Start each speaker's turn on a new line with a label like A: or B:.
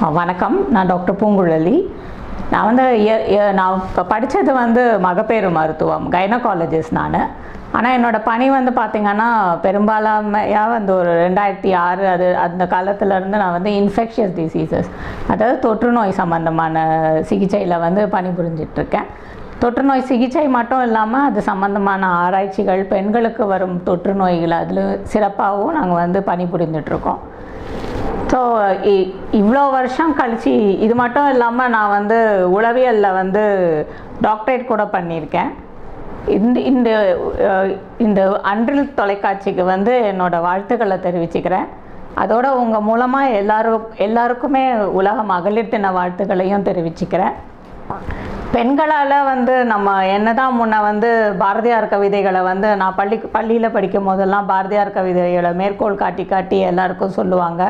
A: வணக்கம். நான் டாக்டர் பூங்குழலி. நான் வந்து நான் இப்போ படித்தது வந்து மகப்பேறு மருத்துவம், கைனகாலஜிஸ்ட் நான். ஆனால் என்னோடய பணி வந்து பார்த்திங்கன்னா பெரும்பாலாமையாக வந்து ஒரு 2006 அந்த காலத்துலேருந்து நான் வந்து இன்ஃபெக்ஷியஸ் டிசீசஸ், அதாவது தொற்றுநோய் சம்மந்தமான சிகிச்சையில் வந்து பணிபுரிஞ்சிட்ருக்கேன். தொற்றுநோய் சிகிச்சை மட்டும் இல்லாமல் அது சம்மந்தமான ஆராய்ச்சிகள், பெண்களுக்கு வரும் தொற்றுநோய்கள் அதில் சிறப்பாகவும் நாங்கள் வந்து பணிபுரிந்துட்ருக்கோம். ஸோ இவ்வளோ வருஷம் கழித்து இது மட்டும் இல்லாமல் நான் வந்து உளவியலில் வந்து டாக்டரேட் கூட பண்ணியிருக்கேன். இந்த இந்த அன்றில் தொலைக்காட்சிக்கு வந்து என்னோடய வாழ்த்துக்களை தெரிவிச்சுக்கிறேன். அதோட உங்கள் மூலமாக எல்லாருக்குமே உலக மகளிர் தின வாழ்த்துக்களையும் தெரிவிச்சுக்கிறேன். பெண்களால் வந்து நம்ம என்னதான் முன்ன வந்து பாரதியார் கவிதைகளை வந்து நான் பள்ளியில் படிக்கும் போதெல்லாம் பாரதியார் கவிதைகளை மேற்கோள் காட்டி எல்லாருக்கும் சொல்லுவாங்க.